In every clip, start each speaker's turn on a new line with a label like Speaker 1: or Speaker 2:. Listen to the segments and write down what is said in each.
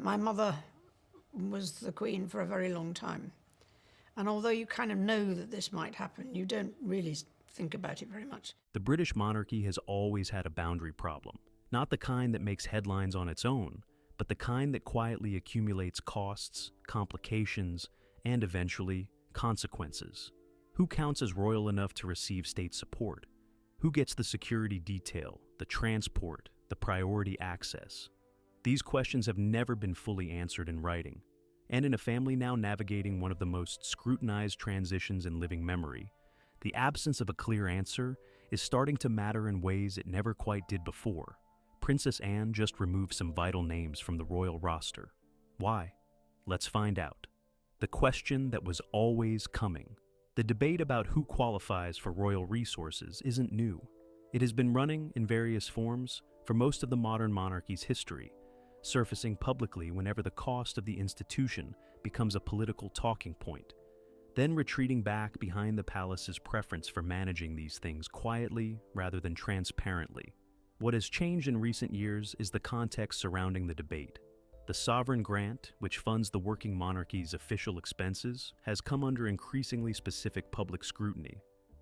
Speaker 1: My mother was the Queen for a very long time. And although you kind of know that this might happen, you don't really think about it very much.
Speaker 2: The British monarchy has always had a boundary problem. Not the kind that makes headlines on its own, but the kind that quietly accumulates costs, complications, and eventually, consequences. Who counts as royal enough to receive state support? Who gets the security detail, the transport, the priority access? These questions have never been fully answered in writing. And in a family now navigating one of the most scrutinized transitions in living memory, the absence of a clear answer is starting to matter in ways it never quite did before. Princess Anne just removed some vital names from the royal roster. Why? Let's find out. The question that was always coming. The debate about who qualifies for royal resources isn't new. It has been running in various forms for most of the modern monarchy's history, surfacing publicly whenever the cost of the institution becomes a political talking point, then retreating back behind the palace's preference for managing these things quietly rather than transparently. What has changed in recent years is the context surrounding the debate. The sovereign grant, which funds the working monarchy's official expenses, has come under increasingly specific public scrutiny.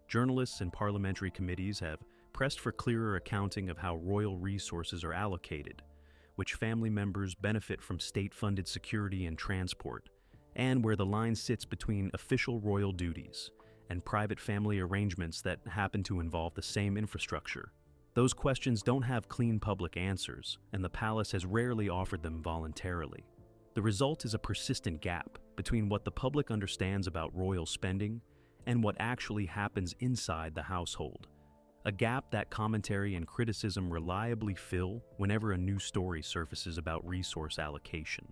Speaker 2: Journalists and parliamentary committees have pressed for clearer accounting of how royal resources are allocated, which family members benefit from state-funded security and transport, and where the line sits between official royal duties and private family arrangements that happen to involve the same infrastructure. Those questions don't have clean public answers, and the palace has rarely offered them voluntarily. The result is a persistent gap between what the public understands about royal spending and what actually happens inside the household. A gap that commentary and criticism reliably fill whenever a new story surfaces about resource allocation.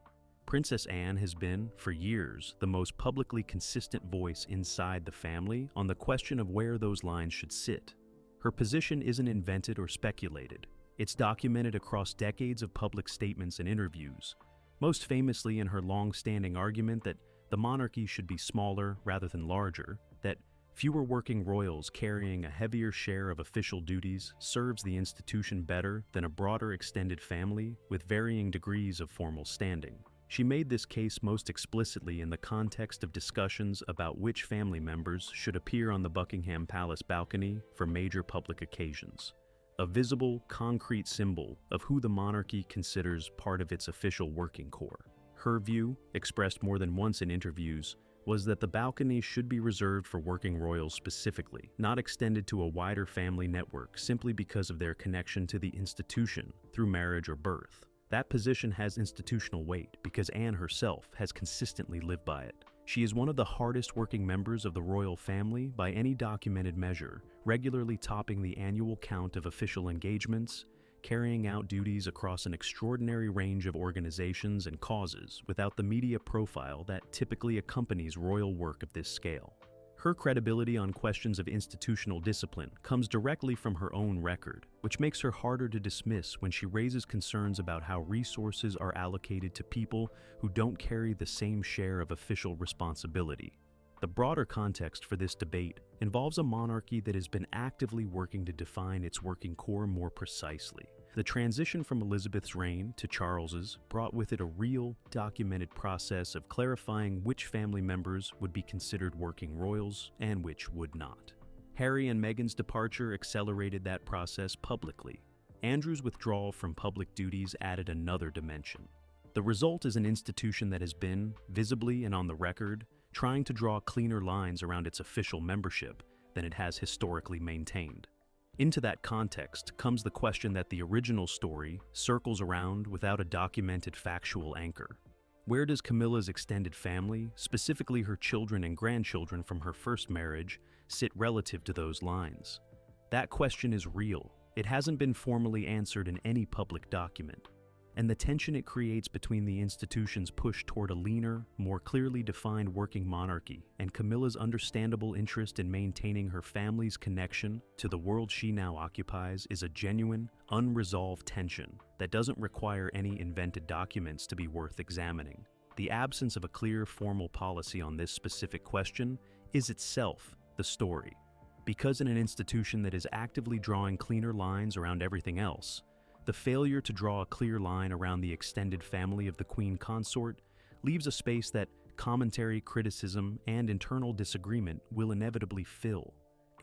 Speaker 2: Princess Anne has been, for years, the most publicly consistent voice inside the family on the question of where those lines should sit. Her position isn't invented or speculated. It's documented across decades of public statements and interviews, most famously in her long-standing argument that the monarchy should be smaller rather than larger, that fewer working royals carrying a heavier share of official duties serves the institution better than a broader extended family with varying degrees of formal standing. She made this case most explicitly in the context of discussions about which family members should appear on the Buckingham Palace balcony for major public occasions, a visible, concrete symbol of who the monarchy considers part of its official working corps. Her view, expressed more than once in interviews, was that the balcony should be reserved for working royals specifically, not extended to a wider family network simply because of their connection to the institution through marriage or birth. That position has institutional weight because Anne herself has consistently lived by it. She is one of the hardest working members of the royal family by any documented measure, regularly topping the annual count of official engagements, carrying out duties across an extraordinary range of organizations and causes without the media profile that typically accompanies royal work of this scale. Her credibility on questions of institutional discipline comes directly from her own record, which makes her harder to dismiss when she raises concerns about how resources are allocated to people who don't carry the same share of official responsibility. The broader context for this debate involves a monarchy that has been actively working to define its working core more precisely. The transition from Elizabeth's reign to Charles's brought with it a real, documented process of clarifying which family members would be considered working royals and which would not. Harry and Meghan's departure accelerated that process publicly. Andrew's withdrawal from public duties added another dimension. The result is an institution that has been, visibly and on the record, trying to draw cleaner lines around its official membership than it has historically maintained. Into that context comes the question that the original story circles around without a documented factual anchor. Where does Camilla's extended family, specifically her children and grandchildren from her first marriage, sit relative to those lines? That question is real. It hasn't been formally answered in any public document. And the tension it creates between the institution's push toward a leaner, more clearly defined working monarchy and Camilla's understandable interest in maintaining her family's connection to the world she now occupies is a genuine, unresolved tension that doesn't require any invented documents to be worth examining. The absence of a clear formal policy on this specific question is itself the story. Because in an institution that is actively drawing cleaner lines around everything else, The failure to draw a clear line around the extended family of the Queen Consort leaves a space that commentary, criticism, and internal disagreement will inevitably fill.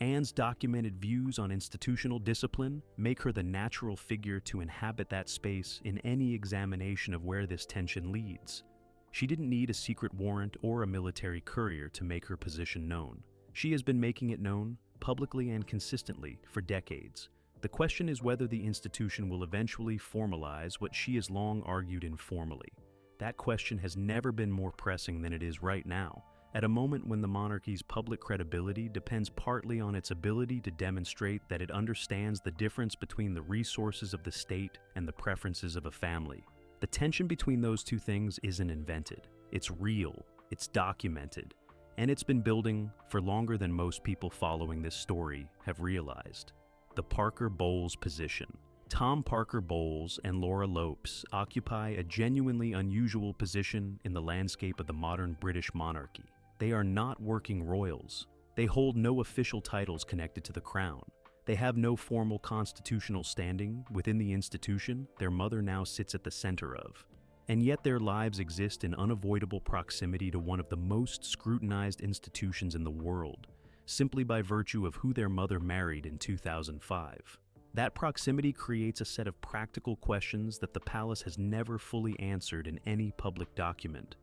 Speaker 2: Anne's documented views on institutional discipline make her the natural figure to inhabit that space in any examination of where this tension leads. She didn't need a secret warrant or a military courier to make her position known. She has been making it known, publicly and consistently, for decades. The question is whether the institution will eventually formalize what she has long argued informally. That question has never been more pressing than it is right now, at a moment when the monarchy's public credibility depends partly on its ability to demonstrate that it understands the difference between the resources of the state and the preferences of a family. The tension between those two things isn't invented. It's real, it's documented, and it's been building for longer than most people following this story have realized. The Parker Bowles position. Tom Parker Bowles and Laura Lopes occupy a genuinely unusual position in the landscape of the modern British monarchy. They are not working royals. They hold no official titles connected to the crown. They have no formal constitutional standing within the institution their mother now sits at the center of. And yet their lives exist in unavoidable proximity to one of the most scrutinized institutions in the world, simply by virtue of who their mother married in 2005. That proximity creates a set of practical questions that the palace has never fully answered in any public document,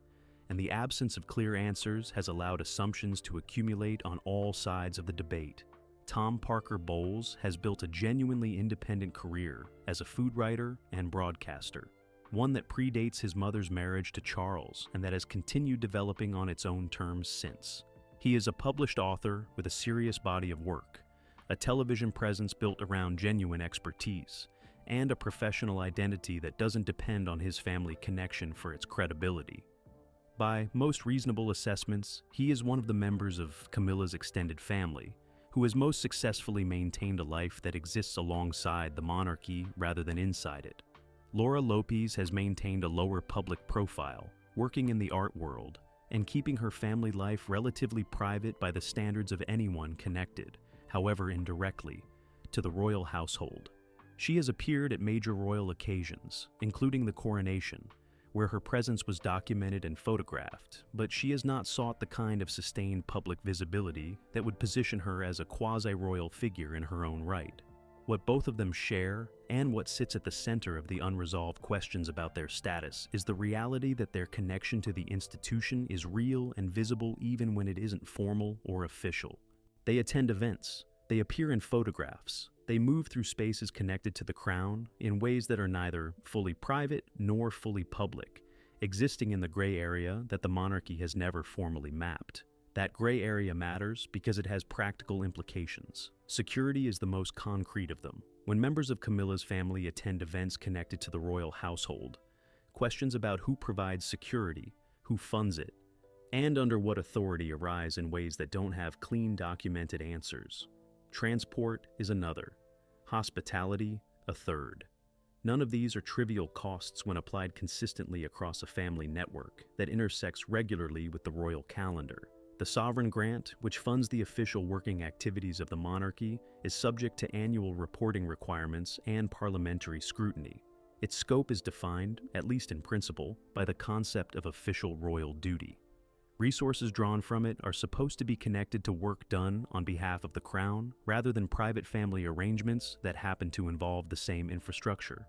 Speaker 2: and the absence of clear answers has allowed assumptions to accumulate on all sides of the debate. Tom Parker Bowles has built a genuinely independent career as a food writer and broadcaster, one that predates his mother's marriage to Charles and that has continued developing on its own terms since. He is a published author with a serious body of work, a television presence built around genuine expertise, and a professional identity that doesn't depend on his family connection for its credibility. By most reasonable assessments, he is one of the members of Camilla's extended family, who has most successfully maintained a life that exists alongside the monarchy rather than inside it. Laura Lopes has maintained a lower public profile, working in the art world, and keeping her family life relatively private by the standards of anyone connected, however indirectly, to the royal household. She has appeared at major royal occasions, including the coronation, where her presence was documented and photographed, but she has not sought the kind of sustained public visibility that would position her as a quasi-royal figure in her own right. What both of them share, and what sits at the center of the unresolved questions about their status, is the reality that their connection to the institution is real and visible even when it isn't formal or official. They attend events, they appear in photographs, they move through spaces connected to the crown in ways that are neither fully private nor fully public, existing in the gray area that the monarchy has never formally mapped. That gray area matters because it has practical implications. Security is the most concrete of them. When members of Camilla's family attend events connected to the royal household, questions about who provides security, who funds it, and under what authority arise in ways that don't have clean documented answers. Transport is another. Hospitality, a third. None of these are trivial costs when applied consistently across a family network that intersects regularly with the royal calendar. The sovereign grant, which funds the official working activities of the monarchy, is subject to annual reporting requirements and parliamentary scrutiny. Its scope is defined, at least in principle, by the concept of official royal duty. Resources drawn from it are supposed to be connected to work done on behalf of the crown, rather than private family arrangements that happen to involve the same infrastructure.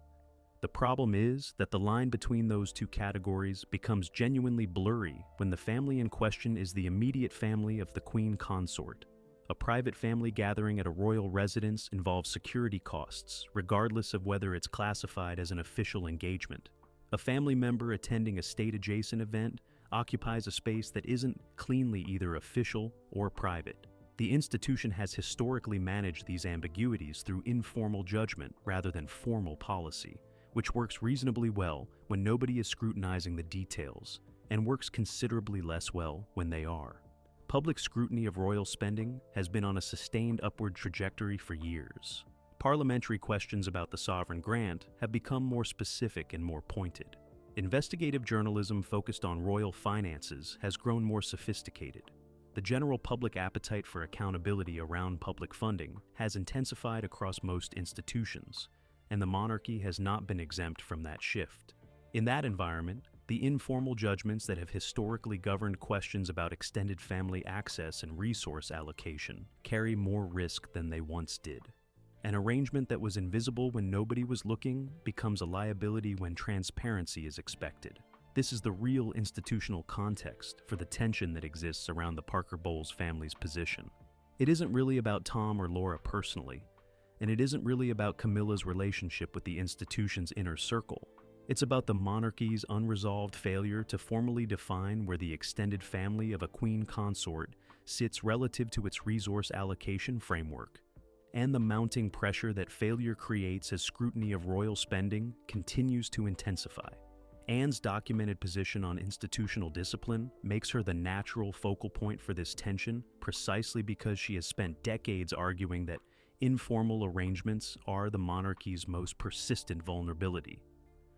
Speaker 2: The problem is that the line between those two categories becomes genuinely blurry when the family in question is the immediate family of the Queen Consort. A private family gathering at a royal residence involves security costs, regardless of whether it's classified as an official engagement. A family member attending a state-adjacent event occupies a space that isn't cleanly either official or private. The institution has historically managed these ambiguities through informal judgment rather than formal policy, which works reasonably well when nobody is scrutinizing the details, and works considerably less well when they are. Public scrutiny of royal spending has been on a sustained upward trajectory for years. Parliamentary questions about the sovereign grant have become more specific and more pointed. Investigative journalism focused on royal finances has grown more sophisticated. The general public appetite for accountability around public funding has intensified across most institutions, and the monarchy has not been exempt from that shift. In that environment, the informal judgments that have historically governed questions about extended family access and resource allocation carry more risk than they once did. An arrangement that was invisible when nobody was looking becomes a liability when transparency is expected. This is the real institutional context for the tension that exists around the Parker Bowles family's position. It isn't really about Tom or Laura personally, and it isn't really about Camilla's relationship with the institution's inner circle. It's about the monarchy's unresolved failure to formally define where the extended family of a queen consort sits relative to its resource allocation framework, and the mounting pressure that failure creates as scrutiny of royal spending continues to intensify. Anne's documented position on institutional discipline makes her the natural focal point for this tension precisely because she has spent decades arguing that informal arrangements are the monarchy's most persistent vulnerability.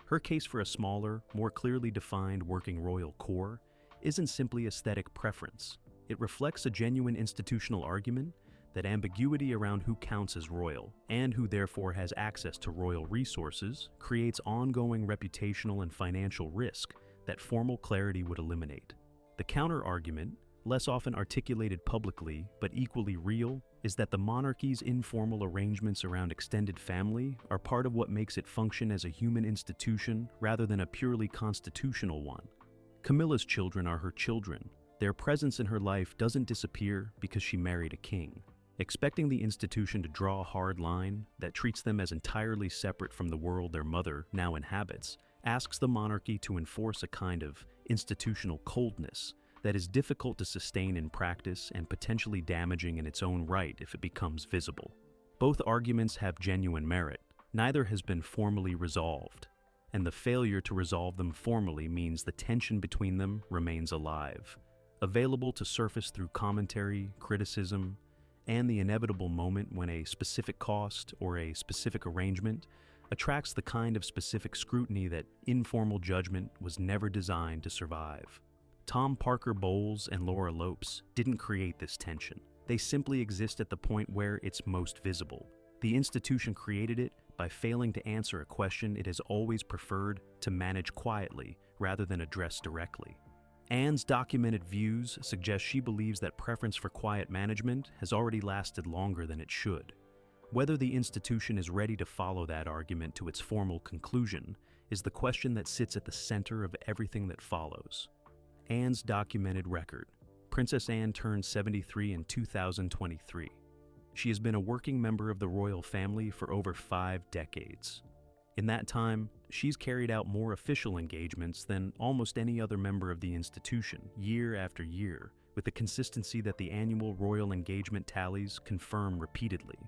Speaker 2: Her case for a smaller, more clearly defined working royal core isn't simply aesthetic preference. It reflects a genuine institutional argument that ambiguity around who counts as royal, and who therefore has access to royal resources, creates ongoing reputational and financial risk that formal clarity would eliminate. The counter-argument, less often articulated publicly but equally real, is that the monarchy's informal arrangements around extended family are part of what makes it function as a human institution rather than a purely constitutional one. Camilla's children are her children. Their presence in her life doesn't disappear because she married a king. Expecting the institution to draw a hard line that treats them as entirely separate from the world their mother now inhabits asks the monarchy to enforce a kind of institutional coldness that is difficult to sustain in practice and potentially damaging in its own right if it becomes visible. Both arguments have genuine merit. Neither has been formally resolved, and the failure to resolve them formally means the tension between them remains alive, available to surface through commentary, criticism, and the inevitable moment when a specific cost or a specific arrangement attracts the kind of specific scrutiny that informal judgment was never designed to survive. Tom Parker Bowles and Laura Lopes didn't create this tension. They simply exist at the point where it's most visible. The institution created it by failing to answer a question it has always preferred to manage quietly rather than address directly. Anne's documented views suggest she believes that preference for quiet management has already lasted longer than it should. Whether the institution is ready to follow that argument to its formal conclusion is the question that sits at the center of everything that follows. Anne's documented record. Princess Anne turned 73 in 2023. She has been a working member of the royal family for over 5 decades. In that time, she's carried out more official engagements than almost any other member of the institution, year after year, with the consistency that the annual royal engagement tallies confirm repeatedly,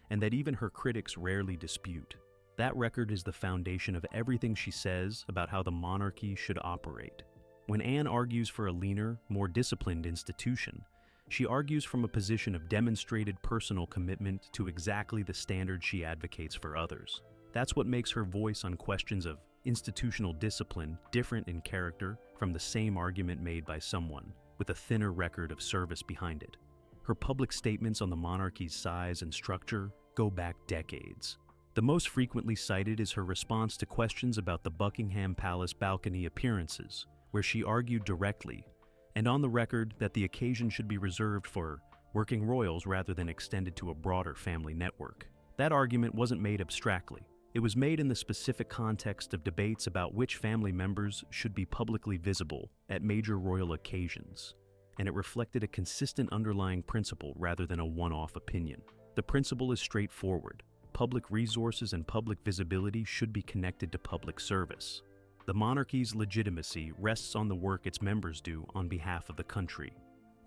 Speaker 2: and that even her critics rarely dispute. That record is the foundation of everything she says about how the monarchy should operate. When Anne argues for a leaner, more disciplined institution, she argues from a position of demonstrated personal commitment to exactly the standard she advocates for others. That's what makes her voice on questions of institutional discipline different in character from the same argument made by someone with a thinner record of service behind it. Her public statements on the monarchy's size and structure go back decades. The most frequently cited is her response to questions about the Buckingham Palace balcony appearances, where she argued directly, and on the record, that the occasion should be reserved for working royals rather than extended to a broader family network. That argument wasn't made abstractly. It was made in the specific context of debates about which family members should be publicly visible at major royal occasions, and it reflected a consistent underlying principle rather than a one-off opinion. The principle is straightforward. Public resources and public visibility should be connected to public service. The monarchy's legitimacy rests on the work its members do on behalf of the country,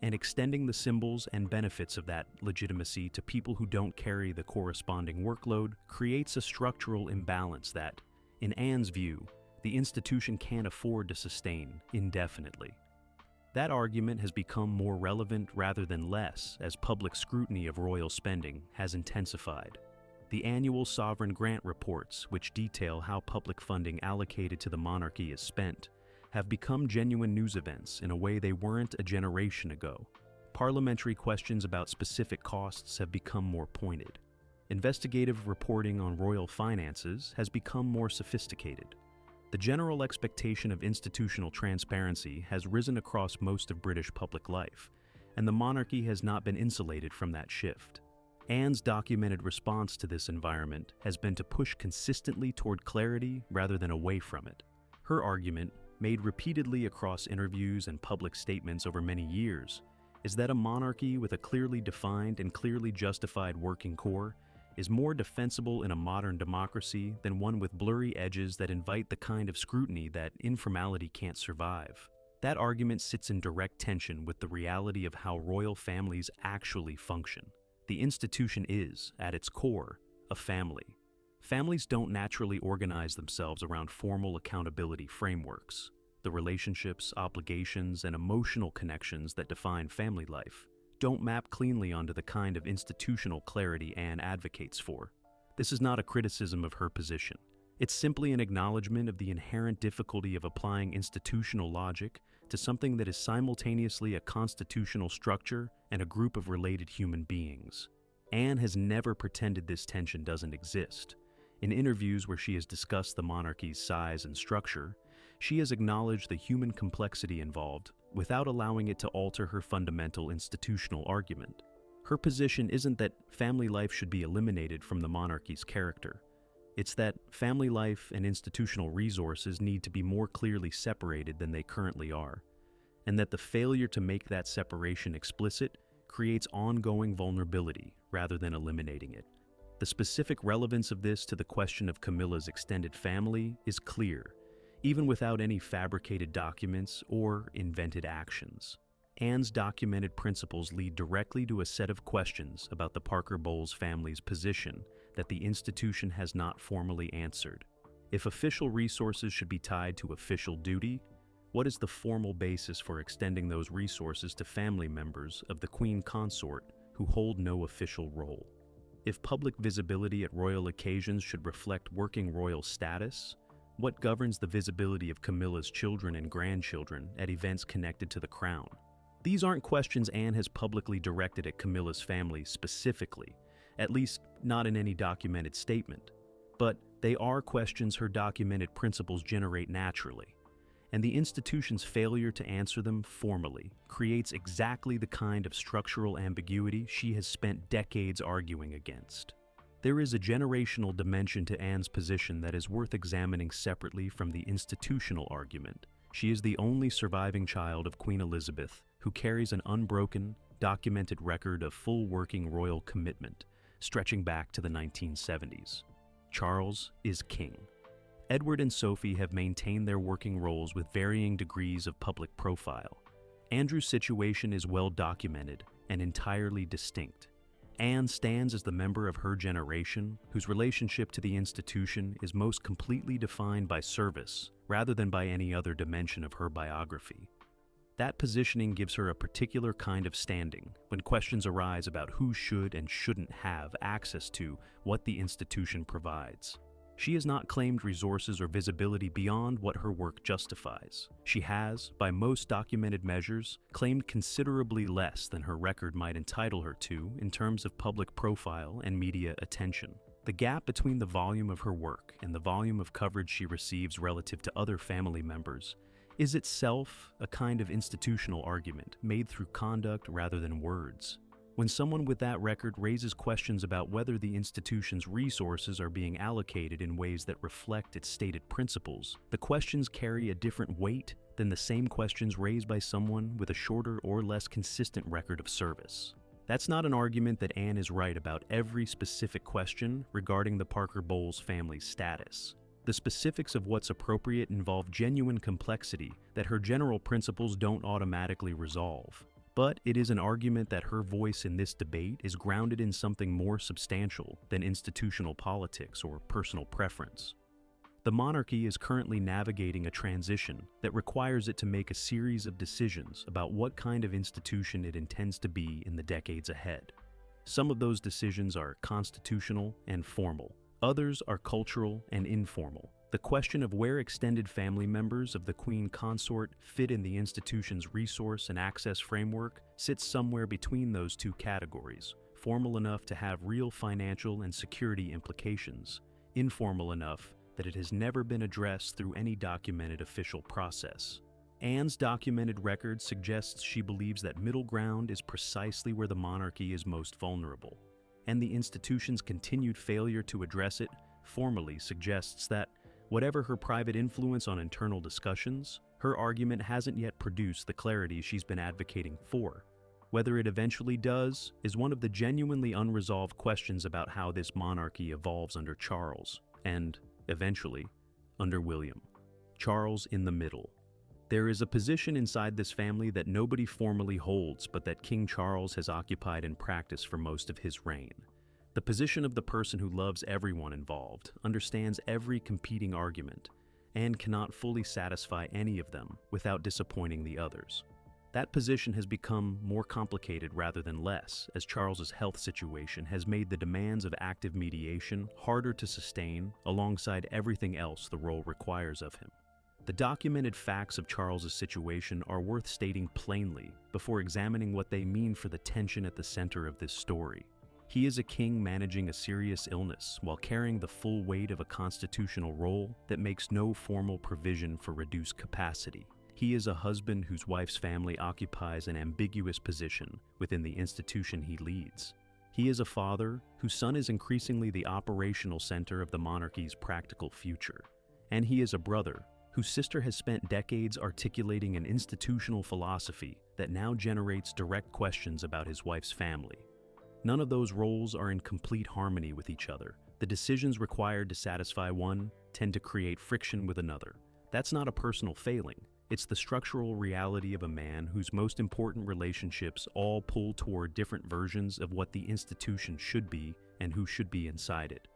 Speaker 2: and extending the symbols and benefits of that legitimacy to people who don't carry the corresponding workload creates a structural imbalance that, in Anne's view, the institution can't afford to sustain indefinitely. That argument has become more relevant rather than less as public scrutiny of royal spending has intensified. The annual sovereign grant reports, which detail how public funding allocated to the monarchy is spent, have become genuine news events in a way they weren't a generation ago. Parliamentary questions about specific costs have become more pointed. investigative reporting on royal finances has become more sophisticated. The general expectation of institutional transparency has risen across most of British public life, and the monarchy has not been insulated from that shift. Anne's documented response to this environment has been to push consistently toward clarity rather than away from it. Her argument, made repeatedly across interviews and public statements over many years, is that a monarchy with a clearly defined and clearly justified working core is more defensible in a modern democracy than one with blurry edges that invite the kind of scrutiny that informality can't survive. That argument sits in direct tension with the reality of how royal families actually function. The institution is, at its core, a family. Families don't naturally organize themselves around formal accountability frameworks. The relationships, obligations, and emotional connections that define family life don't map cleanly onto the kind of institutional clarity Anne advocates for. This is not a criticism of her position. It's simply an acknowledgement of the inherent difficulty of applying institutional logic to something that is simultaneously a constitutional structure and a group of related human beings. Anne has never pretended this tension doesn't exist. In interviews where she has discussed the monarchy's size and structure, she has acknowledged the human complexity involved without allowing it to alter her fundamental institutional argument. Her position isn't that family life should be eliminated from the monarchy's character. It's that family life and institutional resources need to be more clearly separated than they currently are, and that the failure to make that separation explicit creates ongoing vulnerability rather than eliminating it. The specific relevance of this to the question of Camilla's extended family is clear, even without any fabricated documents or invented actions. Anne's documented principles lead directly to a set of questions about the Parker Bowles family's position that the institution has not formally answered. If official resources should be tied to official duty, what is the formal basis for extending those resources to family members of the Queen Consort who hold no official role? If public visibility at royal occasions should reflect working royal status, what governs the visibility of Camilla's children and grandchildren at events connected to the crown? These aren't questions Anne has publicly directed at Camilla's family specifically, at least not in any documented statement. But they are questions her documented principles generate naturally, and the institution's failure to answer them formally creates exactly the kind of structural ambiguity she has spent decades arguing against. There is a generational dimension to Anne's position that is worth examining separately from the institutional argument. She is the only surviving child of Queen Elizabeth who carries an unbroken, documented record of full working royal commitment, stretching back to the 1970s. Charles is king. Edward and Sophie have maintained their working roles with varying degrees of public profile. Andrew's situation is well documented and entirely distinct. Anne stands as the member of her generation whose relationship to the institution is most completely defined by service rather than by any other dimension of her biography. That positioning gives her a particular kind of standing when questions arise about who should and shouldn't have access to what the institution provides. She has not claimed resources or visibility beyond what her work justifies. She has, by most documented measures, claimed considerably less than her record might entitle her to in terms of public profile and media attention. The gap between the volume of her work and the volume of coverage she receives relative to other family members is itself a kind of institutional argument made through conduct rather than words. When someone with that record raises questions about whether the institution's resources are being allocated in ways that reflect its stated principles, the questions carry a different weight than the same questions raised by someone with a shorter or less consistent record of service. That's not an argument that Anne is right about every specific question regarding the Parker Bowles family's status. The specifics of what's appropriate involve genuine complexity that her general principles don't automatically resolve. But it is an argument that her voice in this debate is grounded in something more substantial than institutional politics or personal preference. The monarchy is currently navigating a transition that requires it to make a series of decisions about what kind of institution it intends to be in the decades ahead. Some of those decisions are constitutional and formal. Others are cultural and informal. The question of where extended family members of the Queen Consort fit in the institution's resource and access framework sits somewhere between those two categories, formal enough to have real financial and security implications, informal enough that it has never been addressed through any documented official process. Anne's documented record suggests she believes that middle ground is precisely where the monarchy is most vulnerable, and the institution's continued failure to address it formally suggests that, whatever her private influence on internal discussions, her argument hasn't yet produced the clarity she's been advocating for. Whether it eventually does is one of the genuinely unresolved questions about how this monarchy evolves under Charles, and, eventually, under William. Charles in the middle. There is a position inside this family that nobody formally holds, but that King Charles has occupied in practice for most of his reign. The position of the person who loves everyone involved, understands every competing argument, and cannot fully satisfy any of them without disappointing the others. That position has become more complicated rather than less, as Charles's health situation has made the demands of active mediation harder to sustain alongside everything else the role requires of him. The documented facts of Charles's situation are worth stating plainly before examining what they mean for the tension at the center of this story. He is a king managing a serious illness while carrying the full weight of a constitutional role that makes no formal provision for reduced capacity. He is a husband whose wife's family occupies an ambiguous position within the institution he leads. He is a father whose son is increasingly the operational center of the monarchy's practical future. And he is a brother whose sister has spent decades articulating an institutional philosophy that now generates direct questions about his wife's family. None of those roles are in complete harmony with each other. The decisions required to satisfy one tend to create friction with another. That's not a personal failing. It's the structural reality of a man whose most important relationships all pull toward different versions of what the institution should be and who should be inside it.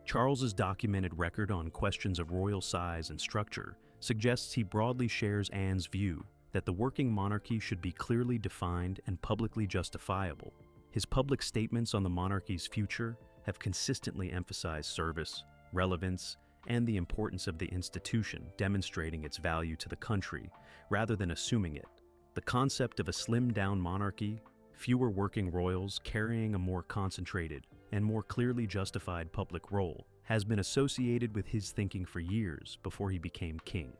Speaker 2: Charles's documented record on questions of royal size and structure suggests he broadly shares Anne's view that the working monarchy should be clearly defined and publicly justifiable. His public statements on the monarchy's future have consistently emphasized service, relevance, and the importance of the institution, demonstrating its value to the country rather than assuming it. The concept of a slimmed-down monarchy, fewer working royals carrying a more concentrated and more clearly justified public role, has been associated with his thinking for years before he became king.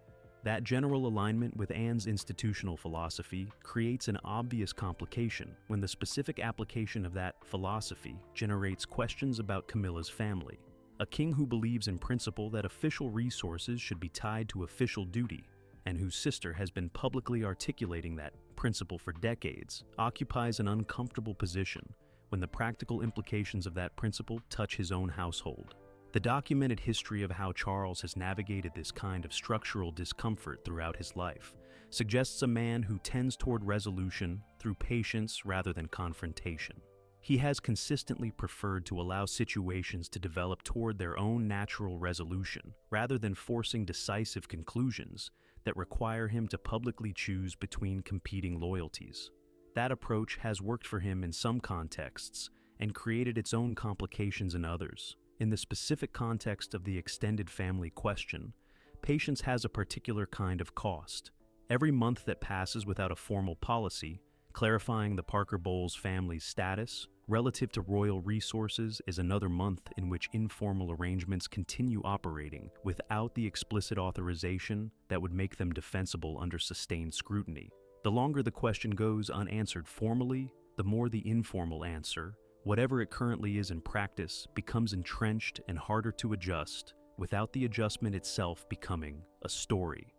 Speaker 2: That general alignment with Anne's institutional philosophy creates an obvious complication when the specific application of that philosophy generates questions about Camilla's family. A king who believes in principle that official resources should be tied to official duty, and whose sister has been publicly articulating that principle for decades, occupies an uncomfortable position when the practical implications of that principle touch his own household. The documented history of how Charles has navigated this kind of structural discomfort throughout his life suggests a man who tends toward resolution through patience rather than confrontation. He has consistently preferred to allow situations to develop toward their own natural resolution rather than forcing decisive conclusions that require him to publicly choose between competing loyalties. That approach has worked for him in some contexts and created its own complications in others. In the specific context of the extended family question, patience has a particular kind of cost. Every month that passes without a formal policy, clarifying the Parker Bowles family's status relative to royal resources is another month in which informal arrangements continue operating without the explicit authorization that would make them defensible under sustained scrutiny. The longer the question goes unanswered formally, the more the informal answer, whatever it currently is in practice, becomes entrenched and harder to adjust, without the adjustment itself becoming a story.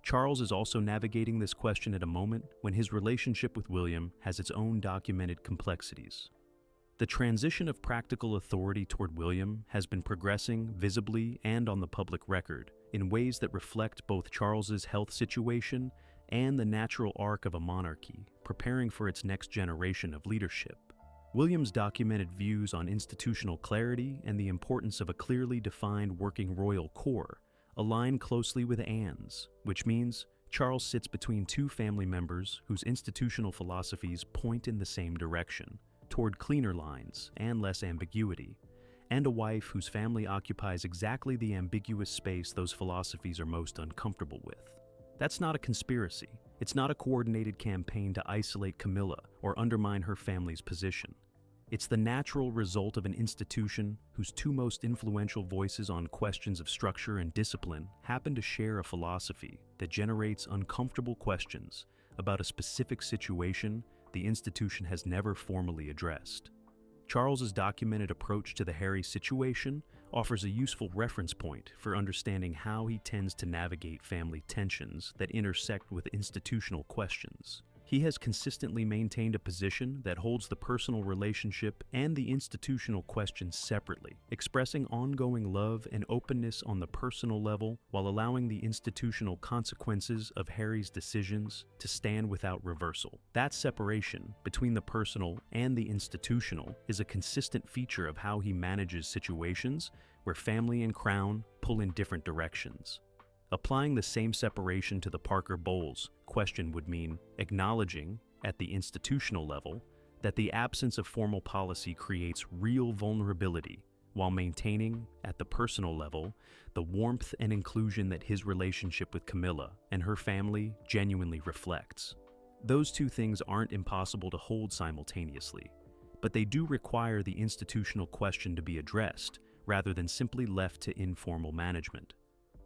Speaker 2: Charles is also navigating this question at a moment when his relationship with William has its own documented complexities. The transition of practical authority toward William has been progressing visibly and on the public record in ways that reflect both Charles's health situation and the natural arc of a monarchy, preparing for its next generation of leadership. William's documented views on institutional clarity and the importance of a clearly defined working royal core align closely with Anne's, which means Charles sits between two family members whose institutional philosophies point in the same direction, toward cleaner lines and less ambiguity, and a wife whose family occupies exactly the ambiguous space those philosophies are most uncomfortable with. That's not a conspiracy. It's not a coordinated campaign to isolate Camilla or undermine her family's position. It's the natural result of an institution whose two most influential voices on questions of structure and discipline happen to share a philosophy that generates uncomfortable questions about a specific situation the institution has never formally addressed. Charles's documented approach to the Harry situation offers a useful reference point for understanding how he tends to navigate family tensions that intersect with institutional questions. He has consistently maintained a position that holds the personal relationship and the institutional question separately, expressing ongoing love and openness on the personal level while allowing the institutional consequences of Harry's decisions to stand without reversal. That separation between the personal and the institutional is a consistent feature of how he manages situations where family and crown pull in different directions. Applying the same separation to the Parker Bowles question would mean acknowledging, at the institutional level, that the absence of formal policy creates real vulnerability, while maintaining, at the personal level, the warmth and inclusion that his relationship with Camilla and her family genuinely reflects. Those two things aren't impossible to hold simultaneously, but they do require the institutional question to be addressed, rather than simply left to informal management.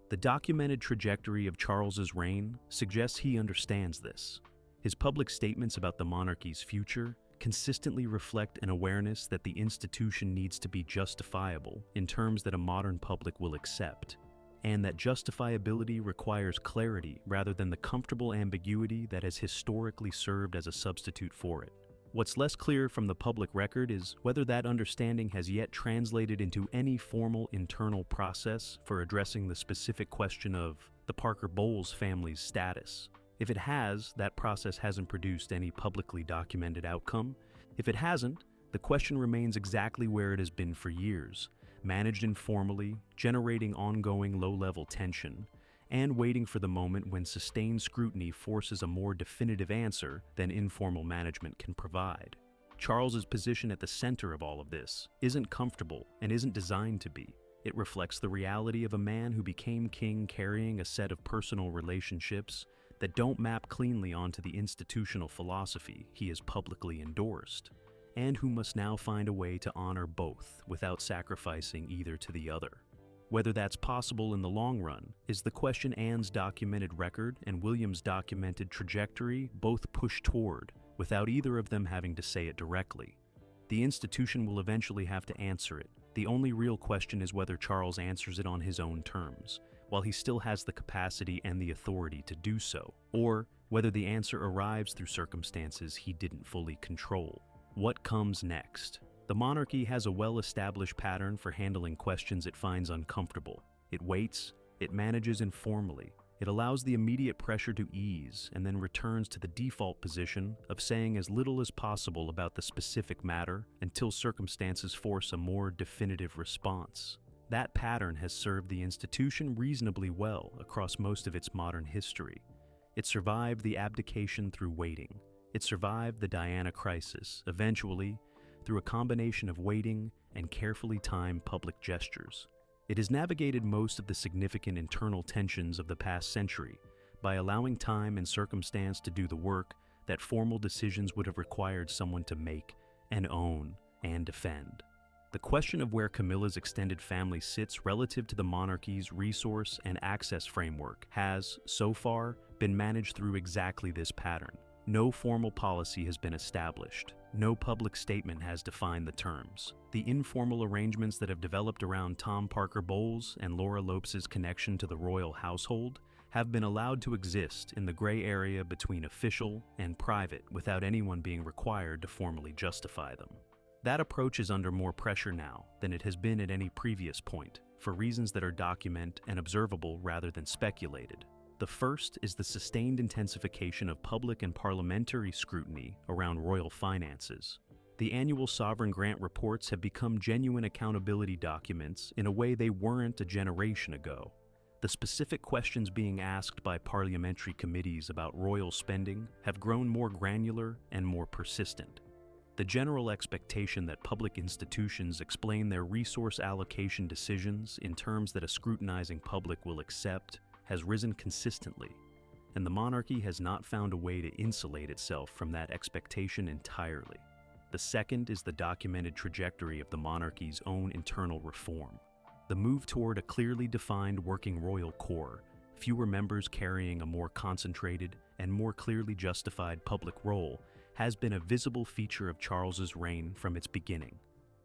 Speaker 2: The documented trajectory of Charles's reign suggests he understands this. His public statements about the monarchy's future consistently reflect an awareness that the institution needs to be justifiable in terms that a modern public will accept, and that justifiability requires clarity rather than the comfortable ambiguity that has historically served as a substitute for it. What's less clear from the public record is whether that understanding has yet translated into any formal internal process for addressing the specific question of the Parker Bowles family's status. If it has, that process hasn't produced any publicly documented outcome. If it hasn't, the question remains exactly where it has been for years, managed informally, generating ongoing low-level tension, and waiting for the moment when sustained scrutiny forces a more definitive answer than informal management can provide. Charles's position at the center of all of this isn't comfortable and isn't designed to be. It reflects the reality of a man who became king carrying a set of personal relationships that don't map cleanly onto the institutional philosophy he has publicly endorsed, and who must now find a way to honor both without sacrificing either to the other. Whether that's possible in the long run is the question Anne's documented record and William's documented trajectory both push toward, without either of them having to say it directly. The institution will eventually have to answer it. The only real question is whether Charles answers it on his own terms, while he still has the capacity and the authority to do so, or whether the answer arrives through circumstances he didn't fully control. What comes next? The monarchy has a well-established pattern for handling questions it finds uncomfortable. It waits, it manages informally, it allows the immediate pressure to ease, and then returns to the default position of saying as little as possible about the specific matter until circumstances force a more definitive response. That pattern has served the institution reasonably well across most of its modern history. It survived the abdication through waiting. It survived the Diana crisis, eventually, through a combination of waiting and carefully timed public gestures. It has navigated most of the significant internal tensions of the past century by allowing time and circumstance to do the work that formal decisions would have required someone to make and own and defend. The question of where Camilla's extended family sits relative to the monarchy's resource and access framework has, so far, been managed through exactly this pattern. No formal policy has been established. No public statement has defined the terms. The informal arrangements that have developed around Tom Parker Bowles and Laura Lopes's connection to the royal household have been allowed to exist in the gray area between official and private without anyone being required to formally justify them. That approach is under more pressure now than it has been at any previous point, for reasons that are documented and observable rather than speculated. The first is the sustained intensification of public and parliamentary scrutiny around royal finances. The annual sovereign grant reports have become genuine accountability documents in a way they weren't a generation ago. The specific questions being asked by parliamentary committees about royal spending have grown more granular and more persistent. The general expectation that public institutions explain their resource allocation decisions in terms that a scrutinizing public will accept has risen consistently, and the monarchy has not found a way to insulate itself from that expectation entirely. The second is the documented trajectory of the monarchy's own internal reform. The move toward a clearly defined working royal core, fewer members carrying a more concentrated and more clearly justified public role, has been a visible feature of Charles's reign from its beginning.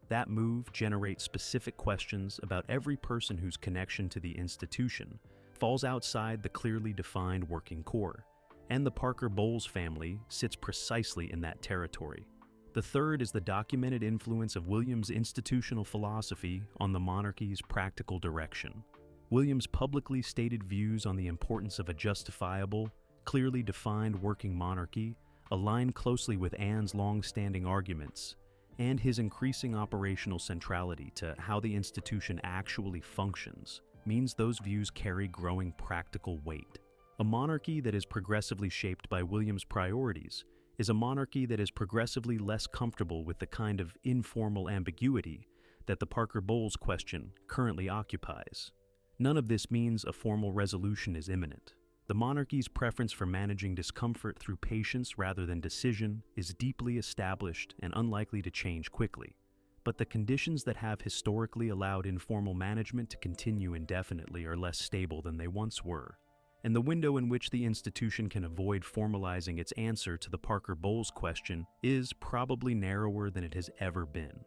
Speaker 2: That move generates specific questions about every person whose connection to the institution falls outside the clearly defined working core, and the Parker Bowles family sits precisely in that territory. The third is the documented influence of William's institutional philosophy on the monarchy's practical direction. William's publicly stated views on the importance of a justifiable, clearly defined working monarchy align closely with Anne's long-standing arguments, and his increasing operational centrality to how the institution actually functions means those views carry growing practical weight. A monarchy that is progressively shaped by William's priorities is a monarchy that is progressively less comfortable with the kind of informal ambiguity that the Parker Bowles question currently occupies. None of this means a formal resolution is imminent. The monarchy's preference for managing discomfort through patience rather than decision is deeply established and unlikely to change quickly. But the conditions that have historically allowed informal management to continue indefinitely are less stable than they once were, and the window in which the institution can avoid formalizing its answer to the Parker Bowles question is probably narrower than it has ever been.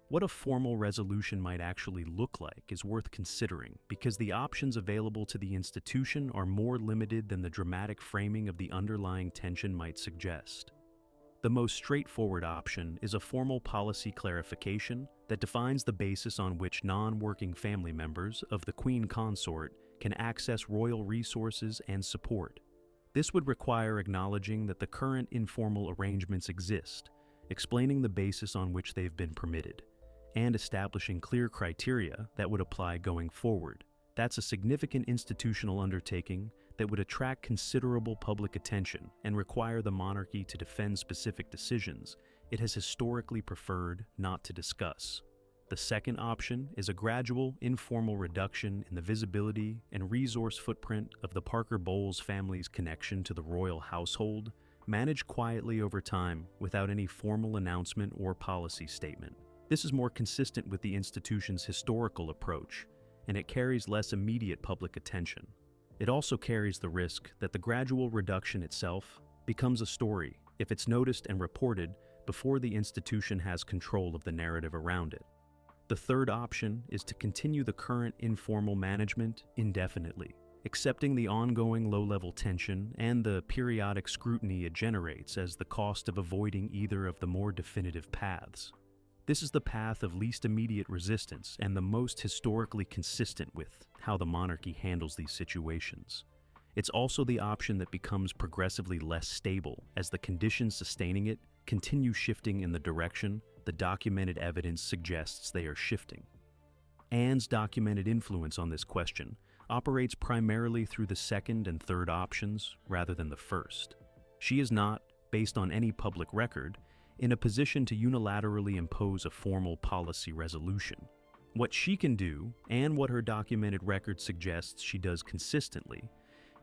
Speaker 2: What a formal resolution might actually look like is worth considering, because the options available to the institution are more limited than the dramatic framing of the underlying tension might suggest. The most straightforward option is a formal policy clarification that defines the basis on which non-working family members of the Queen Consort can access royal resources and support. This would require acknowledging that the current informal arrangements exist, explaining the basis on which they've been permitted, and establishing clear criteria that would apply going forward. That's a significant institutional undertaking that would attract considerable public attention and require the monarchy to defend specific decisions it has historically preferred not to discuss. The second option is a gradual, informal reduction in the visibility and resource footprint of the Parker Bowles family's connection to the royal household, managed quietly over time without any formal announcement or policy statement. This is more consistent with the institution's historical approach, and it carries less immediate public attention. It also carries the risk that the gradual reduction itself becomes a story if it's noticed and reported before the institution has control of the narrative around it. The third option is to continue the current informal management indefinitely, accepting the ongoing low-level tension and the periodic scrutiny it generates as the cost of avoiding either of the more definitive paths. This is the path of least immediate resistance and the most historically consistent with how the monarchy handles these situations. It's also the option that becomes progressively less stable as the conditions sustaining it continue shifting in the direction the documented evidence suggests they are shifting. Anne's documented influence on this question operates primarily through the second and third options rather than the first. She is not, based on any public record, in a position to unilaterally impose a formal policy resolution. What she can do, and what her documented record suggests she does consistently,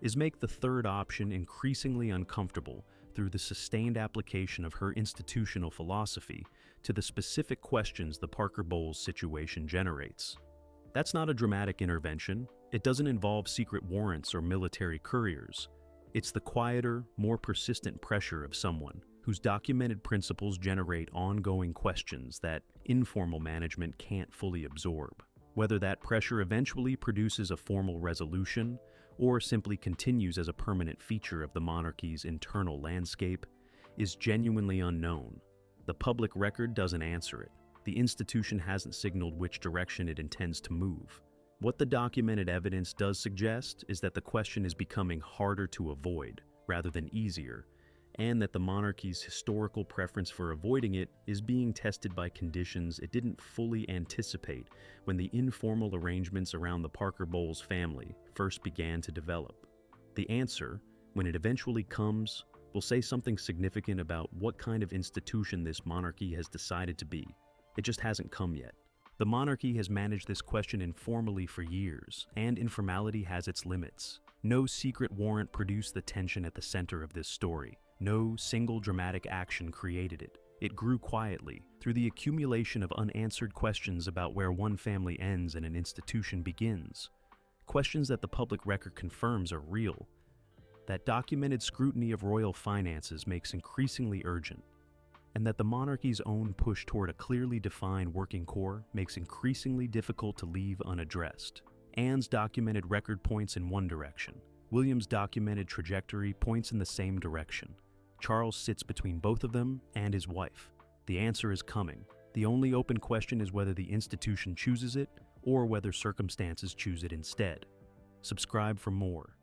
Speaker 2: is make the third option increasingly uncomfortable through the sustained application of her institutional philosophy to the specific questions the Parker Bowles situation generates. That's not a dramatic intervention. It doesn't involve secret warrants or military couriers. It's the quieter, more persistent pressure of someone whose documented principles generate ongoing questions that informal management can't fully absorb. Whether that pressure eventually produces a formal resolution or simply continues as a permanent feature of the monarchy's internal landscape is genuinely unknown. The public record doesn't answer it. The institution hasn't signaled which direction it intends to move. What the documented evidence does suggest is that the question is becoming harder to avoid rather than easier, and that the monarchy's historical preference for avoiding it is being tested by conditions it didn't fully anticipate when the informal arrangements around the Parker Bowles family first began to develop. The answer, when it eventually comes, will say something significant about what kind of institution this monarchy has decided to be. It just hasn't come yet. The monarchy has managed this question informally for years, and informality has its limits. No secret warrant produced the tension at the center of this story. No single dramatic action created it. It grew quietly, through the accumulation of unanswered questions about where one family ends and an institution begins. Questions that the public record confirms are real, that documented scrutiny of royal finances makes increasingly urgent, and that the monarchy's own push toward a clearly defined working core makes increasingly difficult to leave unaddressed. Anne's documented record points in one direction. William's documented trajectory points in the same direction. Charles sits between both of them and his wife. The answer is coming. The only open question is whether the institution chooses it or whether circumstances choose it instead. Subscribe for more.